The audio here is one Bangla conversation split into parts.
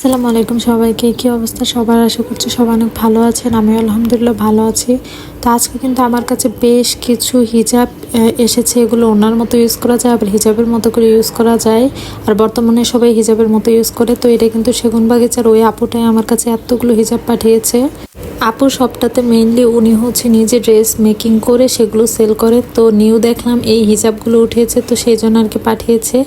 আসসালামু আলাইকুম সবাইকে। কি অবস্থা সবার? আশা করছি সবাই অনেক ভালো আছেন। আমি আলহামদুলিল্লাহ ভালো আছি। তো আজকে কিন্তু আমার কাছে বেশ কিছু হিজাব এসেছে। এগুলো ওনার মতো ইউজ করা যায়, আবার হিজাবের মতো করে ইউজ করা যায়। আর বর্তমানে সবাই হিজাবের মতো ইউজ করে। তো এটা কিন্তু সেগুনবাগিচার ওই আপুটাই আমার কাছে এতগুলো হিজাব পাঠিয়েছে। আপু সবটাতে মেইনলি উনি হচ্ছে নিজে ড্রেস মেকিং করে সেগুলো সেল করে। তো নিউ দেখলাম এই হিজাবগুলো উঠেছে, তো সেই জন্য আর কি পাঠিয়েছে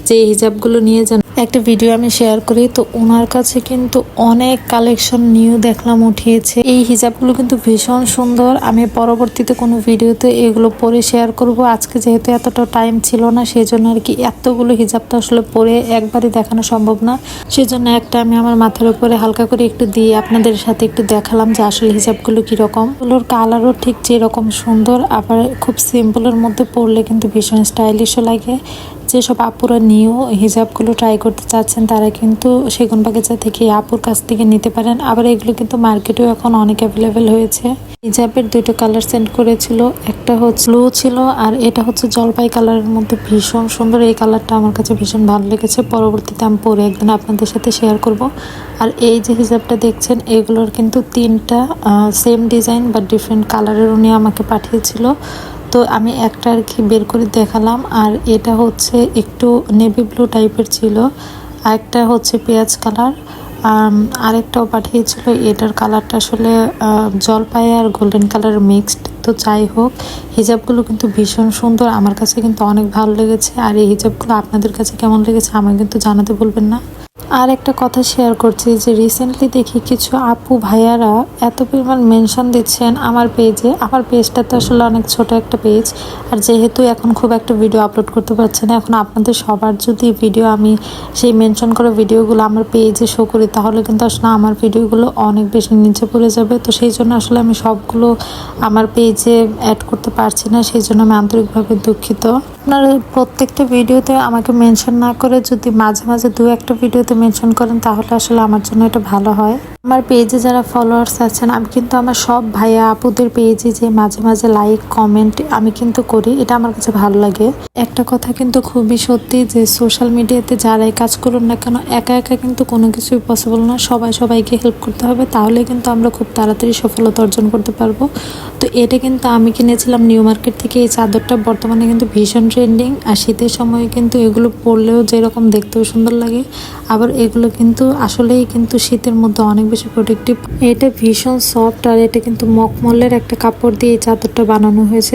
যে এই হিজাবগুলো নিয়ে যান, একটা ভিডিও আমি শেয়ার করি। তো ওনার কাছে কিন্তু অনেক কালেকশন নিউ দেখলাম উঠিয়েছে। এই হিজাবগুলো কিন্তু ভীষণ সুন্দর। আমি পরবর্তীতে কোনো ভিডিওতে এগুলো পরে শেয়ার করব। আজকে যেহেতু এতটা টাইম ছিল না, সেই জন্য আর কি এতগুলো হিজাব তো আসলে পরে একবারই দেখানো সম্ভব না। সেজন্য একটা আমি আমার মাথার উপরে হালকা করে একটু দিয়ে আপনাদের সাথে একটু দেখালাম যে আসলে হিজাবগুলো কীরকম। ওগুলোর কালারও ঠিক যেরকম সুন্দর, আবার খুব সিম্পলের মধ্যে পরলে কিন্তু ভীষণ স্টাইলিশও লাগে। যেসব আপুরা নিউ হিজাবগুলো ট্রাই করতে চাচ্ছেন তারা কিন্তু সেগুনবাগিচা থেকে আপুর কাছ থেকে নিতে পারেন। আবার এগুলো কিন্তু মার্কেটেও এখন অনেক অ্যাভেলেবেল হয়েছে। হিজাবের দুটো কালার সেন্ড করেছিল, একটা হচ্ছে ব্লু ছিল আর এটা হচ্ছে জলপাই কালারের মধ্যে ভীষণ সুন্দর। এই কালারটা আমার কাছে ভীষণ ভালো লেগেছে। পরবর্তীতে আমি পরে একদিন আপনাদের সাথে শেয়ার করব। আর এই যে হিজাবটা দেখছেন এগুলোর কিন্তু তিনটা সেম ডিজাইন বা ডিফারেন্ট কালারের উনি আমাকে পাঠিয়েছিল। তো আমি একটা আর কি বের করে দেখালাম। আর এটা হচ্ছে একটু নেভি ব্লু টাইপের ছিল, আরেকটা হচ্ছে পেঁয়াজ কালার, আরেকটাও পাঠিয়েছিল। এটার কালারটা আসলে জলপাই আর গোল্ডেন কালার মিক্সড। তো যাই হোক, হিজাবগুলো কিন্তু ভীষণ সুন্দর, আমার কাছে কিন্তু অনেক ভালো লেগেছে। আর এই হিজাবগুলো আপনাদের কাছে কেমন লেগেছে আমাকে কিন্তু জানাতে ভুলবেন না। আর একটা কথা শেয়ার করছি যে রিসেন্টলি দেখি কিছু আপু ভাইয়ারা এত পরিমাণ মেনশন দিচ্ছেন আমার পেজে। আমার পেজটা তো আসলে অনেক ছোট একটা পেজ, আর যেহেতু এখন খুব একটা ভিডিও আপলোড করতে পারছি না, এখন আপনাদের সবার যদি ভিডিও আমি সেই মেনশন করা ভিডিওগুলো আমার পেজে শো করি তাহলে কিন্তু আসলে আমার ভিডিওগুলো অনেক বেশি নিচে পড়ে যাবে। তো সেই জন্য আসলে আমি সবগুলো আমার পেজে অ্যাড করতে পারছি না, সেই জন্য আমি আন্তরিকভাবে দুঃখিত। আপনারা প্রত্যেকটা ভিডিওতে আমাকে মেনশন না করে যদি মাঝে মাঝে দু একটা ভিডিওতে মেনশন করেন তাহলে আসলে আমার জন্য এটা ভালো হয়। আমার পেজে যারা ফলোয়ার্স আছেন, আমি কিন্তু আমার সব ভাইয়া আপুদের পেজে যে মাঝে মাঝে লাইক কমেন্ট আমি কিন্তু করি, এটা আমার কাছে ভালো লাগে। একটা কথা কিন্তু খুবই সত্যি যে সোশ্যাল মিডিয়াতে যারাই কাজ করুন না কেন, একা একা কিন্তু কোনো কিছুই পসিবল না। সবাই সবাইকে হেল্প করতে হবে, তাহলে কিন্তু আমরা খুব তাড়াতাড়ি সফলতা অর্জন করতে পারবো। তো এটা কিন্তু আমি কিনেছিলাম নিউ মার্কেট থেকে। এই চাদরটা বর্তমানে কিন্তু ভীষণ ট্রেন্ডিং, আর শীতের সময় কিন্তু এগুলো পরলেও যেরকম দেখতেও সুন্দর লাগে, আবার এগুলো কিন্তু আসলেই কিন্তু শীতের মধ্যে অনেক বেশি প্রোটেক্টিভ। এটা ভীষণ সফট, আর এটা কিন্তু মখমলের একটা কাপড় দিয়ে এই চাদরটা বানানো হয়েছে।